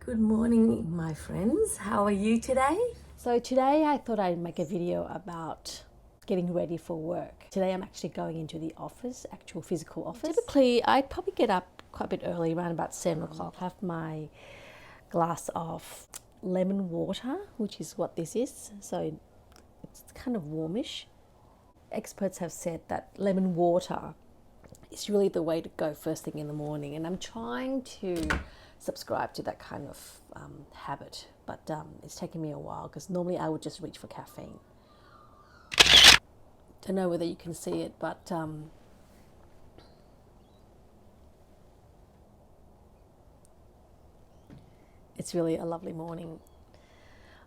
Good morning, my friends. How are you today? So today I thought I'd make a video about getting ready for work. Today I'm actually going into the office, actual physical office. Typically I'd probably get up quite a bit early, around about 7 o'clock, have my glass of lemon water, which is what this is. So it's kind of warmish. Experts have said that lemon water is really the way to go first thing in the morning, and I'm trying to subscribe to that kind of habit, but it's taken me a while because normally I would just reach for caffeine. Don't know whether you can see it, but it's really a lovely morning.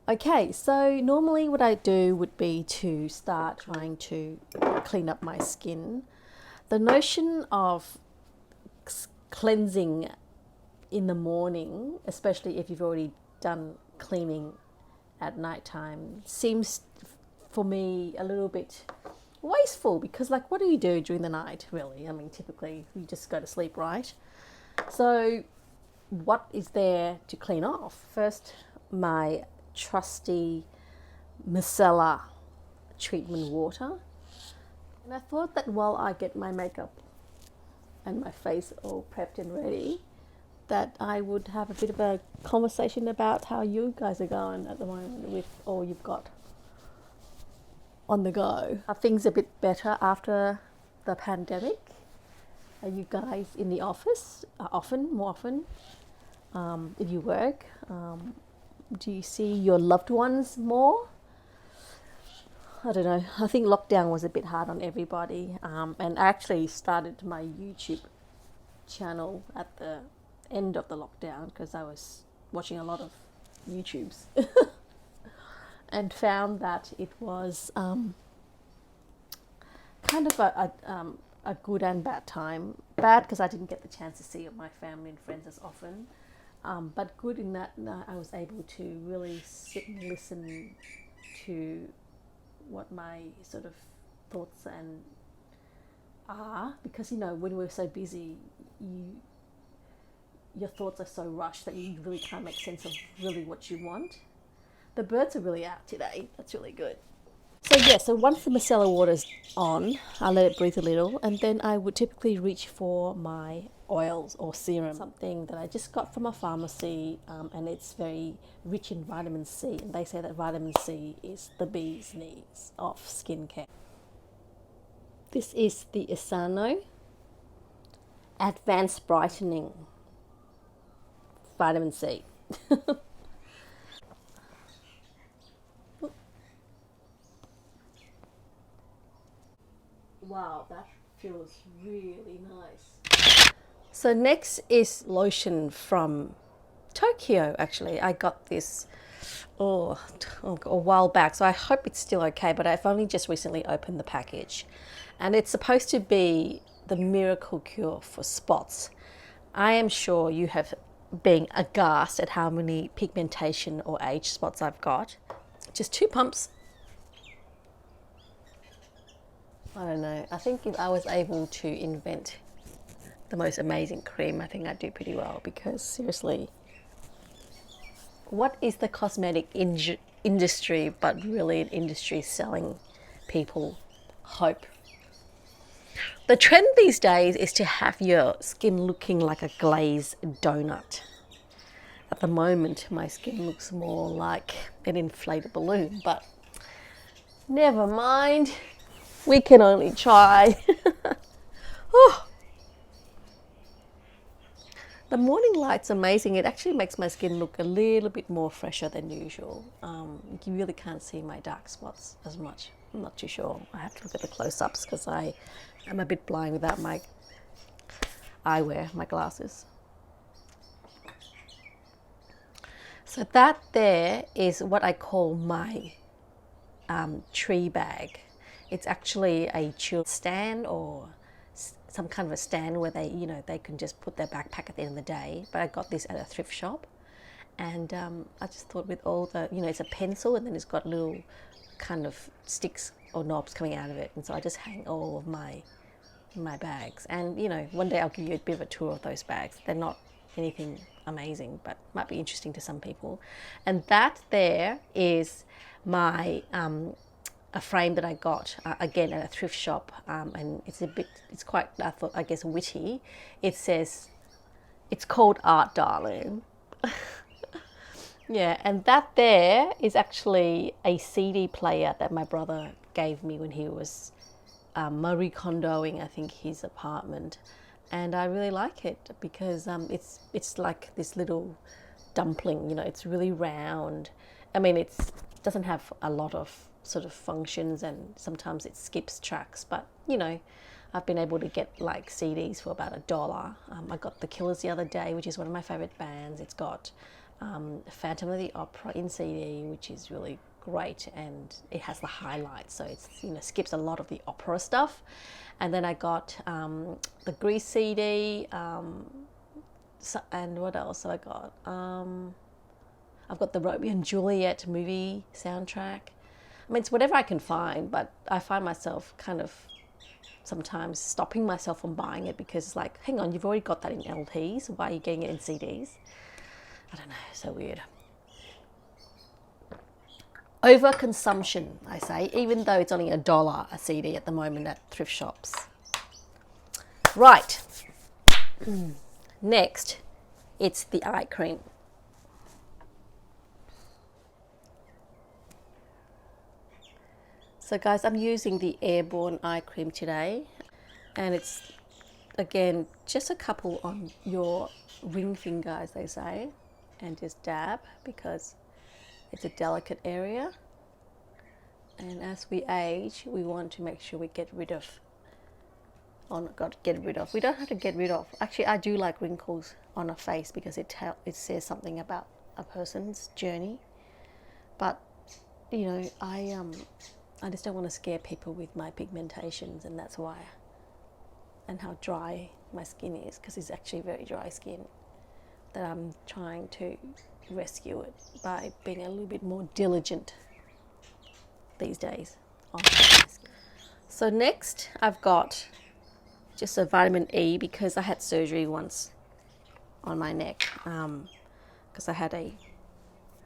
Okay, so normally what I do would be to start trying to clean up my skin. The notion of cleansing in the morning, especially if you've already done cleaning at nighttime, seems for me a little bit wasteful, because like, what do you do during the night really? I mean, typically you just go to sleep, right? So what is there to clean off? First, my trusty micellar treatment water. And I thought that while I get my makeup and my face all prepped and ready, that I would have a bit of a conversation about how you guys are going at the moment with all you've got on the go. Are things a bit better after the pandemic? Are you guys in the office more often? If you work, do you see your loved ones more? I don't know. I think lockdown was a bit hard on everybody, and I actually started my YouTube channel at the end of the lockdown because I was watching a lot of YouTubes and found that it was kind of a good and bad time. Bad because I didn't get the chance to see my family and friends as often, but good in that I was able to really sit and listen to what my sort of thoughts and are, because when we're so busy, your thoughts are so rushed that you really can't make sense of really what you want. The birds are really out today. That's really good. So once the micellar water's on, I let it breathe a little, and then I would typically reach for my oils or serum, something that I just got from a pharmacy, and it's very rich in vitamin C, and they say that vitamin C is the bee's knees of skincare. This is the Isano Advanced Brightening Vitamin C. Wow, that feels really nice. So next is lotion from Tokyo. Actually, I got this a while back, so I hope it's still okay, but I've only just recently opened the package, and it's supposed to be the miracle cure for spots. I am sure you have been aghast at how many pigmentation or age spots I've got. Just 2 pumps. I don't know. I think if I was able to invent the most amazing cream, I think I'd do pretty well, because seriously, what is the cosmetic industry but really an industry selling people hope? The trend these days is to have your skin looking like a glazed donut. At the moment, my skin looks more like an inflated balloon, but never mind. We can only try. Oh. The morning light's amazing. It actually makes my skin look a little bit more fresher than usual. You really can't see my dark spots as much. I'm not too sure. I have to look at the close-ups because I am a bit blind without my eyewear, my glasses. So that there is what I call my tree bag. It's actually a chill stand or some kind of a stand where they can just put their backpack at the end of the day. But I got this at a thrift shop, and I just thought with all the, it's a pencil, and then it's got little kind of sticks or knobs coming out of it, and so I just hang all of my bags. And one day I'll give you a bit of a tour of those bags. They're not anything amazing, but might be interesting to some people. And that there is my a frame that I got again at a thrift shop, and it's quite, I guess, witty. It says, "It's called art, darling." Yeah, and that there is actually a CD player that my brother gave me when he was Marie Kondoing, I think, his apartment, and I really like it because it's like this little dumpling. You know, it's really round. I mean, it doesn't have a lot of sort of functions, and sometimes it skips tracks, but you know, I've been able to get like CDs for about $1. I got The Killers the other day, which is one of my favorite bands. It's got Phantom of the Opera in CD, which is really great, and it has the highlights, so it's, you know, skips a lot of the opera stuff. And then I got the Grease CD, and what else have I got? I've got the Romeo and Juliet movie soundtrack. I mean, it's whatever I can find, but I find myself kind of sometimes stopping myself from buying it because it's like, hang on, you've already got that in LPs. Why are you getting it in CDs? I don't know, so weird. Overconsumption, I say, even though it's only $1 a CD at the moment at thrift shops. Right. Next, it's the eye cream. So guys, I'm using the Airborne eye cream today, and it's, again, just a couple on your ring finger, as they say, and just dab because it's a delicate area. And as we age, we want to make sure we get rid of, oh my God, get rid of. We don't have to get rid of. Actually, I do like wrinkles on a face because it says something about a person's journey. But, you know, I just don't want to scare people with my pigmentations, and that's why, and how dry my skin is, because it's actually very dry skin, that I'm trying to rescue it by being a little bit more diligent these days on my skin. So next I've got just a vitamin E because I had surgery once on my neck because I had a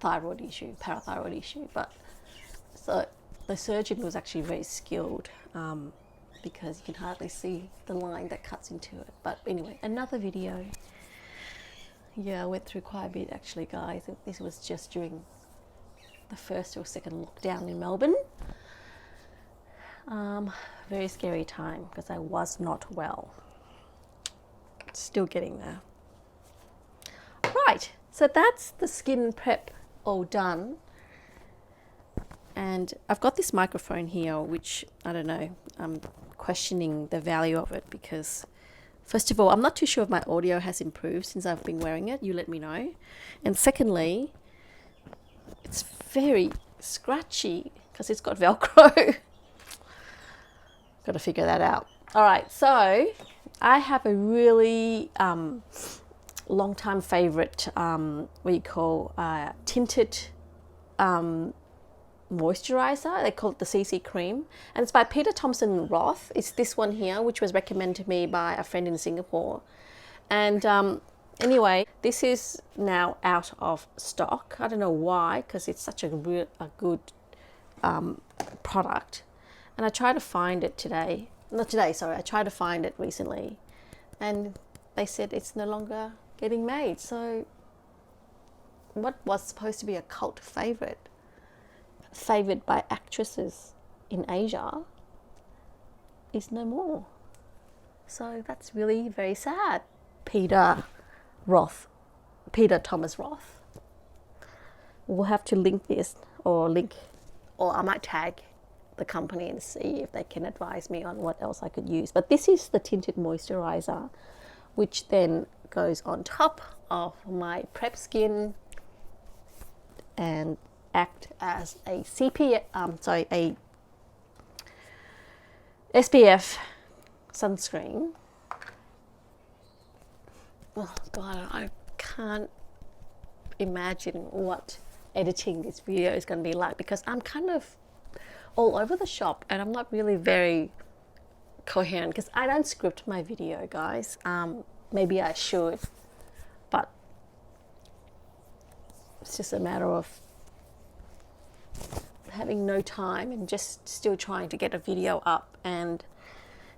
parathyroid issue, but so the surgeon was actually very skilled because you can hardly see the line that cuts into it. But anyway, another video. Yeah, I went through quite a bit actually, guys. This was just during the first or second lockdown in Melbourne. Very scary time because I was not well. Still getting there. Right, so that's the skin prep all done. And I've got this microphone here, which, I don't know, I'm questioning the value of it because, first of all, I'm not too sure if my audio has improved since I've been wearing it. You let me know. And secondly, it's very scratchy because it's got Velcro. Got to figure that out. All right, so I have a really long-time favorite, tinted moisturizer. They call it the CC cream, and it's by Peter Thompson Roth. It's this one here, which was recommended to me by a friend in Singapore. And anyway, this is now out of stock. I don't know why, because it's such a good product. And I tried to find it today. Not today, sorry. I tried to find it recently, and they said it's no longer getting made. So what was supposed to be a cult favorite, favored by actresses in Asia, is no more. So that's really very sad. Peter Thomas Roth. We'll have to link this, or I might tag the company and see if they can advise me on what else I could use. But this is the tinted moisturizer, which then goes on top of my prep skin and act as a a SPF sunscreen. Oh God, I can't imagine what editing this video is going to be like because I'm kind of all over the shop and I'm not really very coherent because I don't script my video, guys. Maybe I should, but it's just a matter of having no time and just still trying to get a video up and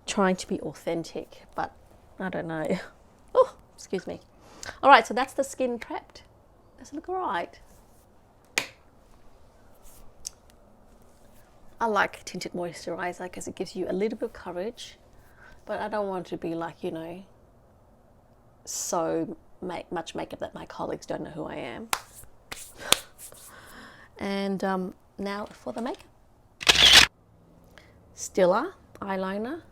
trying to be authentic, but I don't know. Oh, excuse me. All right, so that's the skin prepped. Does it look all right? I like tinted moisturizer because it gives you a little bit of coverage, but I don't want to be like, you know, so much makeup that my colleagues don't know who I am. And now for the makeup. Stiller eyeliner.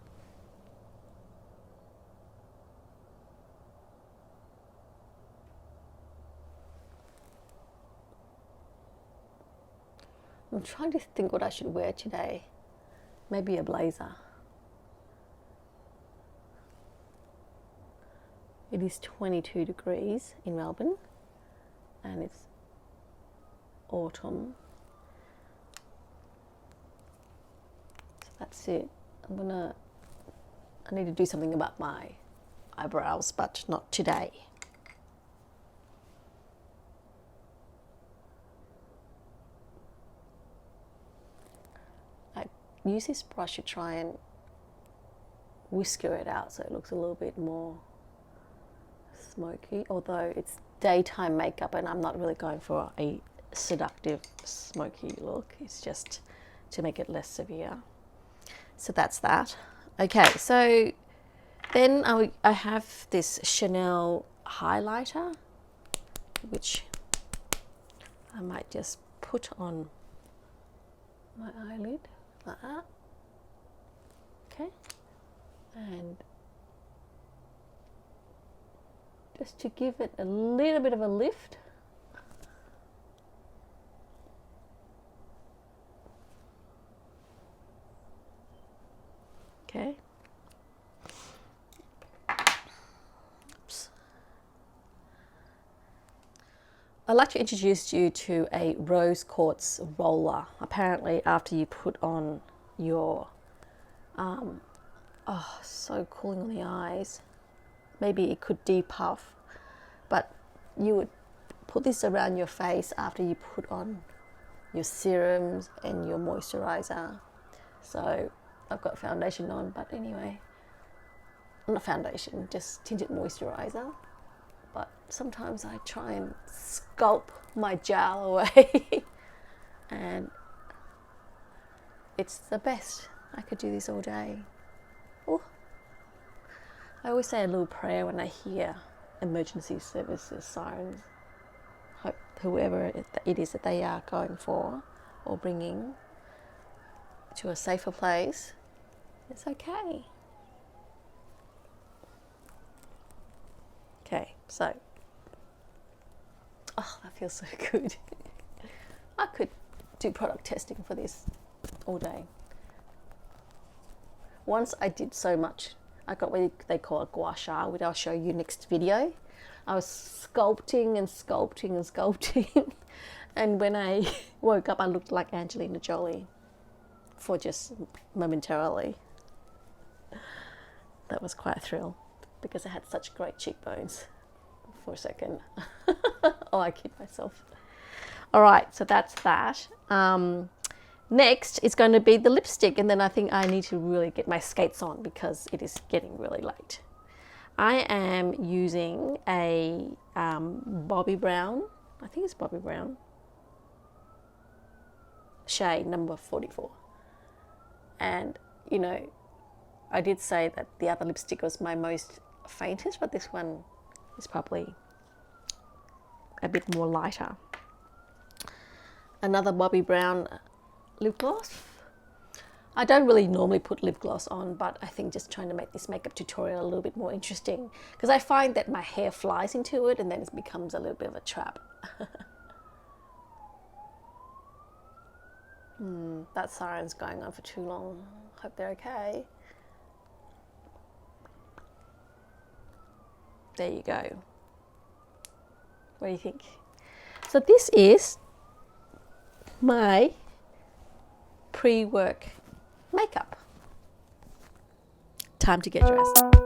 I'm trying to think what I should wear today. Maybe a blazer. It is 22 degrees in Melbourne and it's autumn. So that's it. I need to do something about my eyebrows, but not today. I use this brush to try and whisker it out so it looks a little bit more smoky, although it's daytime makeup and I'm not really going for a seductive smoky look. It's just to make it less severe. So that's that. Okay, so then I have this Chanel highlighter, which I might just put on my eyelid like that. Okay, and just to give it a little bit of a lift. Okay. Oops. I'd like to introduce you to a rose quartz roller. Apparently after you put on your, oh, so cooling on the eyes. Maybe it could depuff, but you would put this around your face after you put on your serums and your moisturizer. So I've got foundation on, but anyway, not foundation, just tinted moisturizer. But sometimes I try and sculpt my jowl away and it's the best. I could do this all day. Ooh. I always say a little prayer when I hear emergency services sirens. Hope whoever it is that they are going for or bringing to a safer place, it's okay. Okay, so, oh, that feels so good. I could do product testing for this all day. Once I did so much, I got what they call a gua sha, which I'll show you next video. I was sculpting and sculpting and sculpting. And when I woke up, I looked like Angelina Jolie for just momentarily. That was quite a thrill because I had such great cheekbones for a second. Oh, I kid myself. All right, so that's that. Next is going to be the lipstick, and then I think I need to really get my skates on because it is getting really late. I am using a Bobbi Brown, I think it's Bobbi Brown, shade number 44. And, you know, I did say that the other lipstick was my most faintest, but this one is probably a bit more lighter. Another Bobbi Brown lip gloss. I don't really normally put lip gloss on, but I think just trying to make this makeup tutorial a little bit more interesting because I find that my hair flies into it and then it becomes a little bit of a trap. That siren's going on for too long. Hope they're okay. There you go. What do you think? So this is my pre-work makeup. Time to get dressed.